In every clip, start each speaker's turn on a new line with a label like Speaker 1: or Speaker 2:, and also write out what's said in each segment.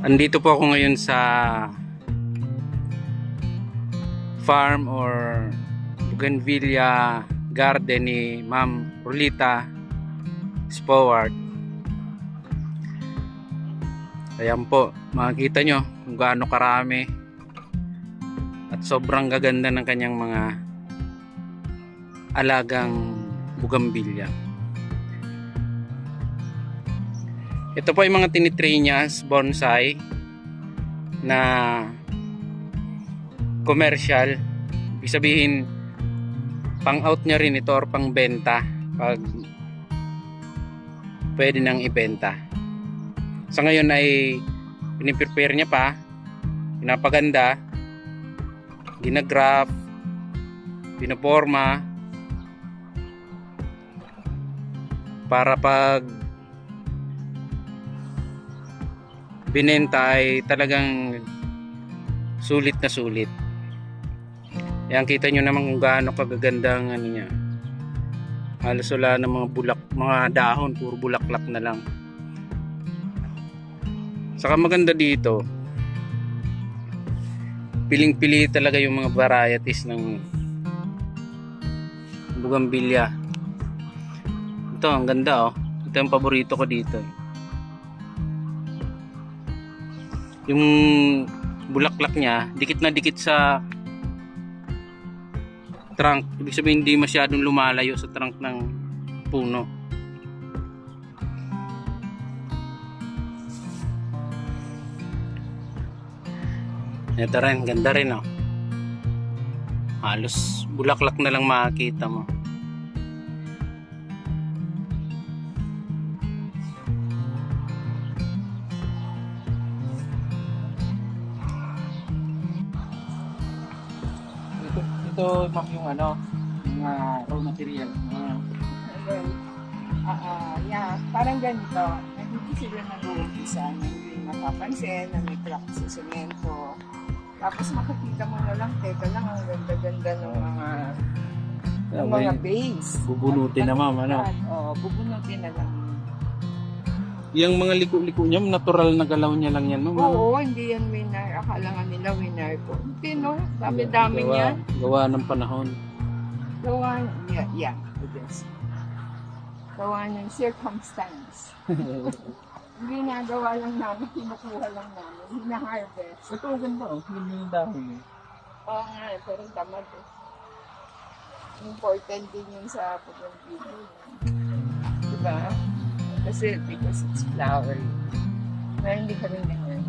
Speaker 1: Andito po ako ngayon sa farm or bougainvillea garden ni Ma'am Rolita Spowart. Ayan po, makikita nyo kung gaano karami at sobrang gaganda ng kanyang mga alagang bougainvillea. Ito po yung mga tinitrain niya as bonsai na commercial. Ibig sabihin pang out niya rin ito or pang benta pag pwede nang ibenta. Sa ngayon ay piniprepare niya pa, pinapaganda, ginagraph, pinaporma para pag binenta ay talagang sulit na sulit. Yan, kita nyo naman kung gaano kagaganda ang ano niya. Halos wala na mga bulak, mga dahon, puro bulaklak na lang. Saka maganda dito, piling-pili talaga yung mga varieties ng bougainvillea. Ito, ang ganda oh. Ito yung paborito ko dito. Yung bulaklak niya dikit na dikit sa trunk, ibig sabihin hindi masyadong lumalayo sa trunk ng puno. Ito rin, ganda rin oh. Halos bulaklak na lang makikita mo. Ito ma'am yung ano, mga raw material.
Speaker 2: Yeah, parang ganito. Nandito sila nag-uumpisa na hindi mapapansin na may crack sa semento. Tapos makikita mo na lang, teka lang, ang ganda-ganda ng mga base.
Speaker 1: Bubunutin na ma'am, ano?
Speaker 2: Oo, bubunutin na lang.
Speaker 1: Yung mga liko-liko niya, natural na galaw niya lang yan, ma'am?
Speaker 2: Oo, hindi yan winner. Akala nga nila winner ko. Hindi, no? Dami-dami niya.
Speaker 1: Gawa ng panahon.
Speaker 2: Gawa, yeah, yes. Gawa ng circumstance. Hindi nagawa lang namin, kinukuha lang namin. Hindi na-harvest.
Speaker 1: Ito, ganda oh. Hindi yung dahon.
Speaker 2: Oo nga, pero tamad eh. Important din yun sa bougainvillea. Diba? Kasi because it's flowery. Na hindi ka rin ganyan.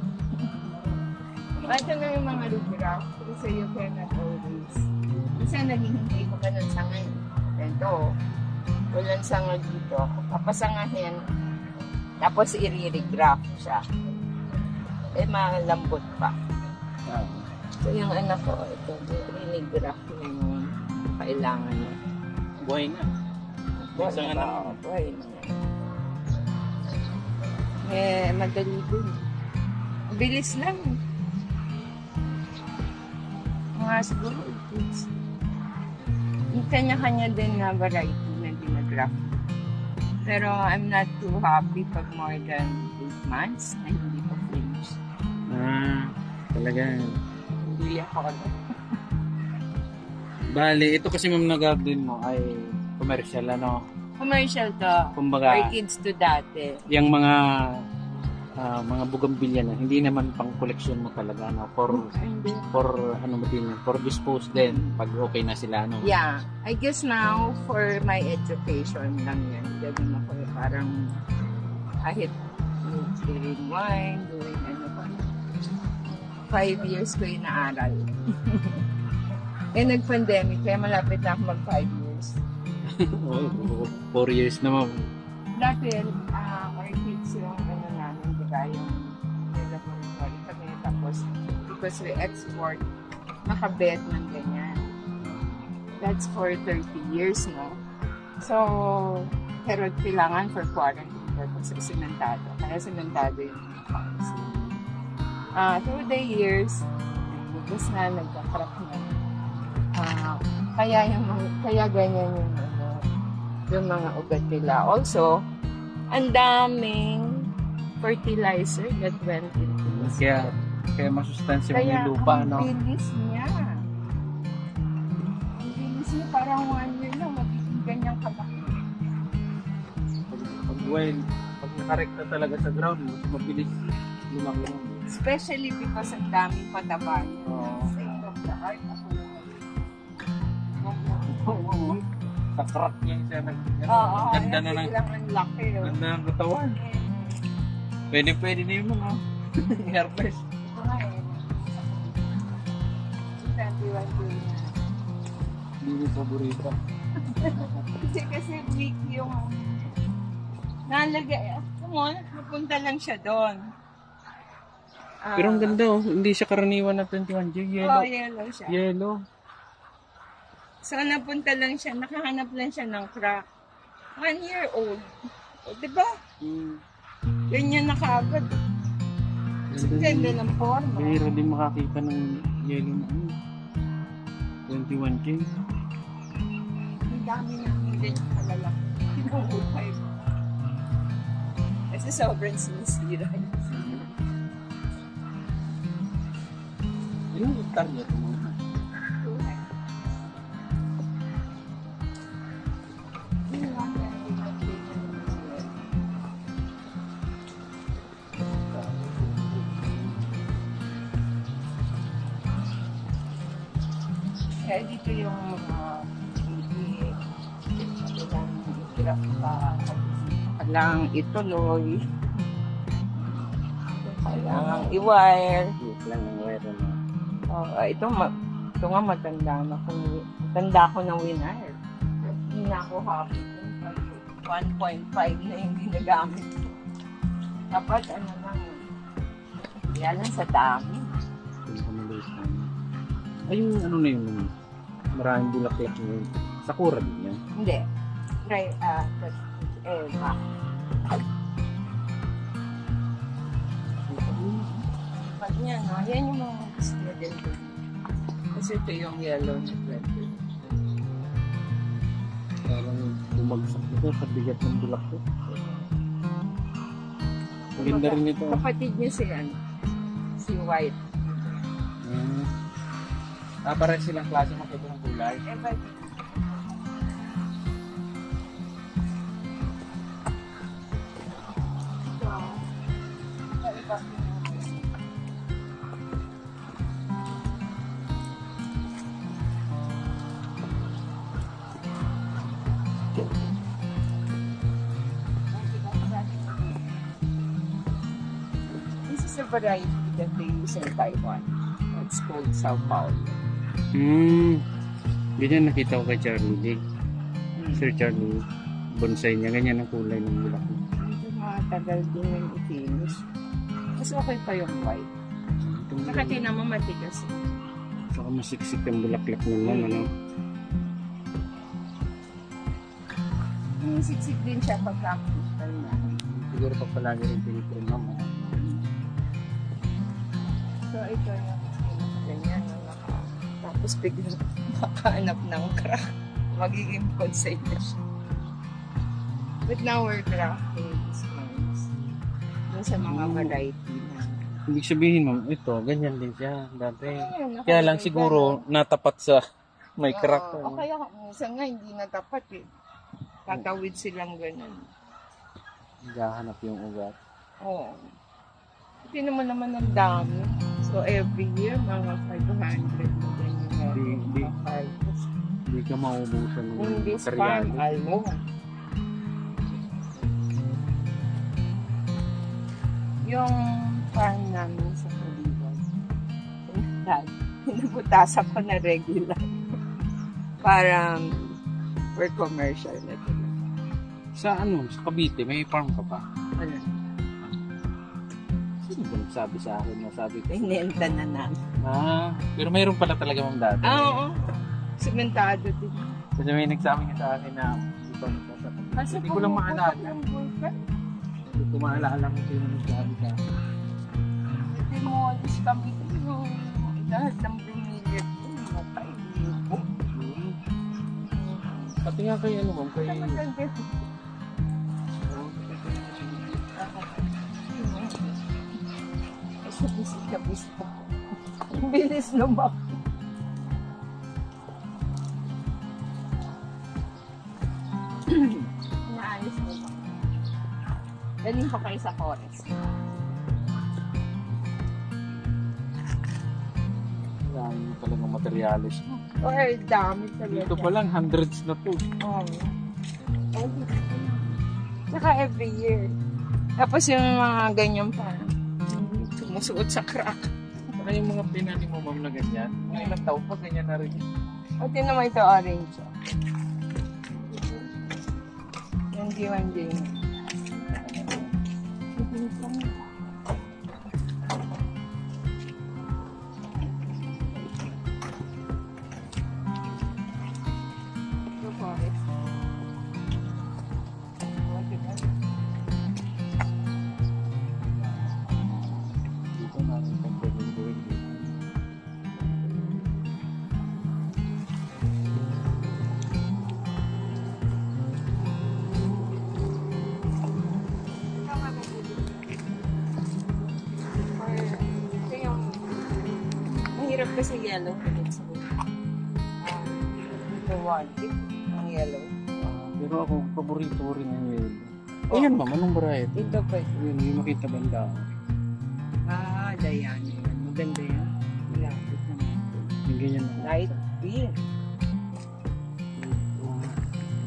Speaker 2: Ito na yung mga lubirap. Kasi you cannot always. Kasi naghihintay ko ka ng sangay. Ito, walang sangay dito. Papasangahin. Tapos i-regraph siya. Eh, malambot pa. So, yung anak ko, ito, i-regraph na yung kailangan niya.
Speaker 1: Buhay na.
Speaker 2: Buhay na. Buhay na. Eh, madali din. Bilis lang. Mga siguro, yung kanya-kanya din na variety na dinagraph. Pero I'm not too happy pag more than 8 months na hindi pa finished.
Speaker 1: Talaga.
Speaker 2: Hindi ako agad.
Speaker 1: Bali, ito kasi ma'am na garden mo ay commercial, ano?
Speaker 2: Commercial to.
Speaker 1: Kumbaga,
Speaker 2: for kids to dati.
Speaker 1: yung mga bougainvillea na hindi naman pang collection mo talaga, no? For ano mo din, for dispose din pag okay na sila, no?
Speaker 2: Yeah, I guess now for my education lang yan. Gagawin ako parang kahit doing wine, doing ano pa. 5 years ko yung naaral. Eh nag-pandemic kaya malapit na ako mag 5 years.
Speaker 1: 4 years na ma'am.
Speaker 2: Dati, orchids yung ano namin, diba, yung laboratory kami. Tapos, because we export, makabet ng ganyan. That's for 30 years, no? So, pero kailangan for quarantine purpose, sementado. Kaya sementado yung policy. Through the years, nagbukas na, nagka-crack na. Kaya ganyan yung mga ugat nila. Also, ang daming fertilizer that went into this.
Speaker 1: Kaya masustansya
Speaker 2: Kaya
Speaker 1: yung lupa,
Speaker 2: ang
Speaker 1: no?
Speaker 2: bilis niya. Ang bilis niya, parang 1 year lang, magiging ganyang kalaki.
Speaker 1: Pag nakarekta talaga sa ground, mas mabilis lumaki.
Speaker 2: Especially because ang daming pataba niya.
Speaker 1: Oo.
Speaker 2: State of the art.
Speaker 1: Oo. Sa crack niya siya
Speaker 2: Oo.
Speaker 1: ganda na ng
Speaker 2: Ang laki.
Speaker 1: ganda ng katawan. Pwede na yung mga herpes.
Speaker 2: Ito nga eh. 21 ko na.
Speaker 1: Hindi ko paborito.
Speaker 2: Kasi weak yung nalagay. Napunta lang siya doon.
Speaker 1: Pero ang ganda oh, hindi siya karaniwan na 21G. Yellow.
Speaker 2: Yellow siya.
Speaker 1: Yellow.
Speaker 2: So, napunta lang siya, nakahanap lang siya ng crack. 1 year old. O, diba? Ganyan na kaagad. Ganda ng forma.
Speaker 1: Pero din makakita ng yellow na 21K.
Speaker 2: Ang dami namin ganyan kalalaki. Pinuhukay mo. Kasi sobrang sinisira.
Speaker 1: Ilang hektar niya ito mga?
Speaker 2: Kaya dito yung mga kailangang ituloy. Kailangang i-wire.
Speaker 1: Lang ang wire na.
Speaker 2: Ito nga matanda na ko. Tanda ko ng winire. Hindi na ako happy. 1.5 na yung ginagamit ko. Dapat ano lang. Yan lang sa dami.
Speaker 1: Ay, yung ano na yun? Maraming bulaklak yun. Sakura din yan.
Speaker 2: Hindi. Try, pag yan, no? Yan yung mga gusto din. Kasi ito yung yellow na pwede.
Speaker 1: Parang bumagsak ito sa bigat ng bulaklak. Maganda rin ito.
Speaker 2: Kapatid niya si White.
Speaker 1: Parang silang klase makita ng kulay.
Speaker 2: This is a variety that they use in Taiwan. It's called Sao Paulo.
Speaker 1: Ganyan nakita ko kay Charlie Lee. Sir Charlie, bonsai niya. Ganyan ang kulay ng bulaklak.
Speaker 2: Ito matagal din yung i-finish. Mas okay pa yung white. Saka tinama matigas.
Speaker 1: Saka masiksik yung bulaklak naman. Ano?
Speaker 2: Siksik din siya pagka-crystal na.
Speaker 1: Siguro pag palagi rin pinipirma mo.
Speaker 2: So ito yung ganyan. Tapos biglang makahanap ng crack. Magiging bonsai na siya. But now we're crafting these ones. Yung sa mga variety na.
Speaker 1: Ibig sabihin mo, ito, ganyan din siya dati.
Speaker 2: Ayun,
Speaker 1: Kaya lang siguro natapat sa may crack.
Speaker 2: O kaya minsan nga hindi natapat eh. Tatawid silang ganun.
Speaker 1: Gahanap yung ugat.
Speaker 2: Oo. Hindi naman ang dami. So every year, mga 500 na ganyan.
Speaker 1: Hindi ka maubusan ng
Speaker 2: In this farm, almo. Yung farm namin sa Puliwan, pinabutasan ko na regular. Parang for commercial na ito.
Speaker 1: Sa ano? Sa Cavite, may farm ka pa?
Speaker 2: Ano?
Speaker 1: Sino ba nagsabi sa akin? Nasabi ko.
Speaker 2: Inenta na namin.
Speaker 1: Pero mayroon pala talaga mong dati.
Speaker 2: Oo. Sementado din.
Speaker 1: Kasi may nagsabi niya sa akin na hindi ko lang maalala. Hindi ko maalala kung sino nagsabi sa akin.
Speaker 2: Hindi mo alis kami yung lahat ng bumilip doon. Matay.
Speaker 1: Pati nga kayo ano ma'am, kayo
Speaker 2: Kabis ko. Bilis lumak. Naayos mo ba? Galing pa kayo sa forest.
Speaker 1: Dami talagang materialis.
Speaker 2: Or dami talaga.
Speaker 1: Dito pa lang, hundreds na to.
Speaker 2: Oo. Tsaka every year. Tapos yung mga ganyan pa. Sumusuot sa crack.
Speaker 1: Saka yung mga pinani mo, ma'am, na ganyan. Mga ilang taon pa, ganyan na rin.
Speaker 2: O, naman ito orange. Yung D1J. Mahirap kasi yellow. Ito one. Ang yellow.
Speaker 1: Pero ako, paborito ko rin yung yellow. Ayan ma'am, anong variety?
Speaker 2: Ito pa.
Speaker 1: Yun, yung makita banda.
Speaker 2: Dayan. Maganda yan. Malapit naman.
Speaker 1: Yung ganyan na.
Speaker 2: Light green.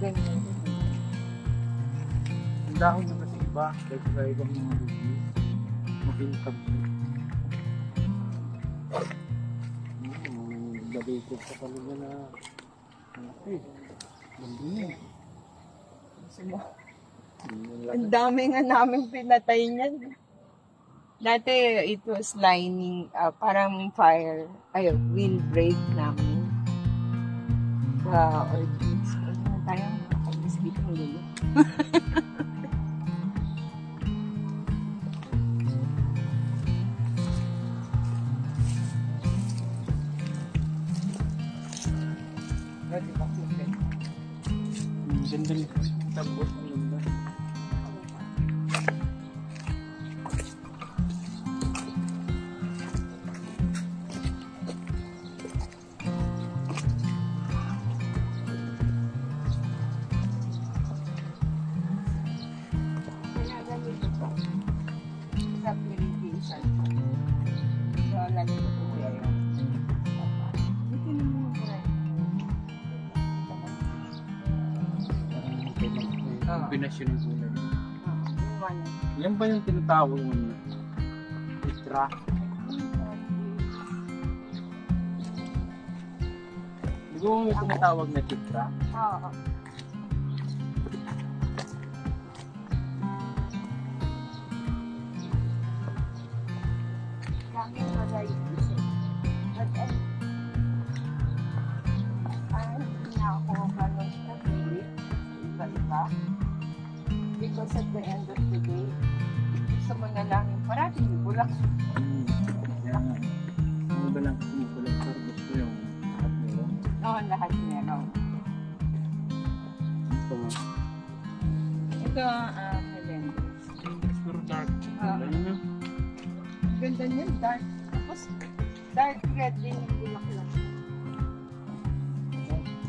Speaker 2: Ganda.
Speaker 1: Ang dahon na kasi iba. Kahit sa ibang mga lugi. Makintab siya. Gabay ko sa kanila na. Okay. Bandi niya.
Speaker 2: Ang dami nga namin pinatay niyan. Dati, it was lining, parang fire, wheel brake namin. Orchids. Ano tayo? Orchids dito ang gulo.
Speaker 1: Ganda niya. Tambos ang ganda.
Speaker 2: Kaya ganito po. Sa irrigation. So, lagi ko po yun. Dito naman yung
Speaker 1: Kombinasyon ng gulay. Yan ba yung tinatawag mo na? Itra? Hindi ko may tinatawag na chitra?
Speaker 2: Oo. Kami varieties eh. But hindi na ako ganun sa pilit. Iba-iba. Because at the end of the day, gusto mo na lang yung parating bulak.
Speaker 1: Yan. Ano ba lang kung collector gusto yung lahat meron?
Speaker 2: Oo, lahat meron.
Speaker 1: Ito nga.
Speaker 2: Ito, Melendez.
Speaker 1: Pero dark. Wala na.
Speaker 2: Ganda niya, dark. Tapos, dark red din yung bulak lang.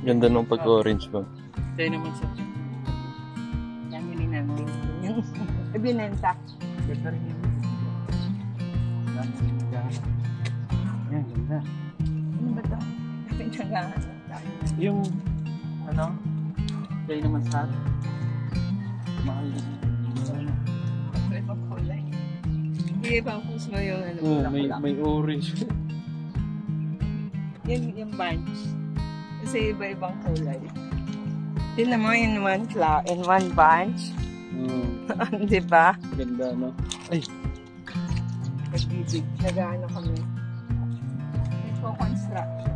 Speaker 3: Ganda nung pag-orange ba?
Speaker 1: Tayo naman sa
Speaker 2: Dami rin namin. Yung ibinenta.
Speaker 1: ganda rin yun. Yan, ganda.
Speaker 2: Ano ba ito? Pinagahan.
Speaker 1: Yung, ano, tayo naman sa mahal din.
Speaker 2: Ibang kulay. Hindi ibang puso mo yung ano,
Speaker 1: Oh,
Speaker 2: bulak-bulak.
Speaker 1: may orange.
Speaker 2: Yung bunch. Kasi iba-ibang kulay. Tignan mo in one bunch. Di ba?
Speaker 1: Ganda, no? Ay,
Speaker 2: Nagbibig. Nag-ano kami. Ito construction.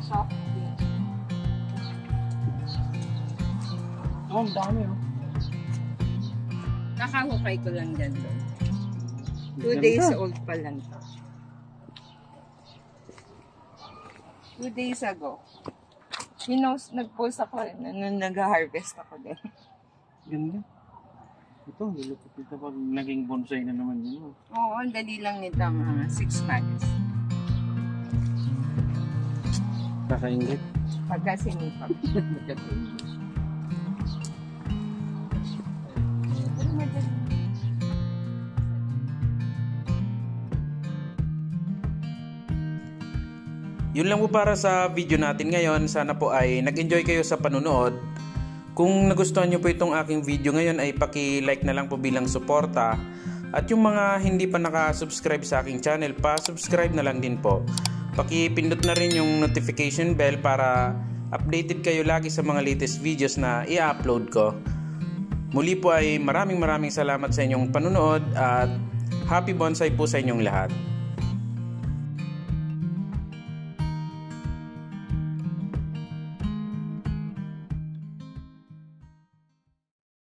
Speaker 2: Soft drink.
Speaker 1: ang dami, oh.
Speaker 2: Nakahukay ko lang dyan doon. 2
Speaker 1: Ganda.
Speaker 2: days old pa lang to. 2 days ago. Nag-post ako rin nung nag-harvest ako din.
Speaker 1: Ganda. Ito, lulupit ito pag naging bonsai na naman yun.
Speaker 2: Oo, ang dali lang nito, mga 6 months.
Speaker 1: Kakaingit.
Speaker 2: Pagka sinipag.
Speaker 1: Yun lang po para sa video natin ngayon. Sana po ay nag-enjoy kayo sa panunood. Kung nagustuhan nyo po itong aking video ngayon ay paki-like na lang po bilang suporta. At yung mga hindi pa naka-subscribe sa aking channel, pa-subscribe na lang din po. Paki-pindot na rin yung notification bell para updated kayo lagi sa mga latest videos na i-upload ko. Muli po ay maraming salamat sa inyong panunood at happy bonsai po sa inyong lahat.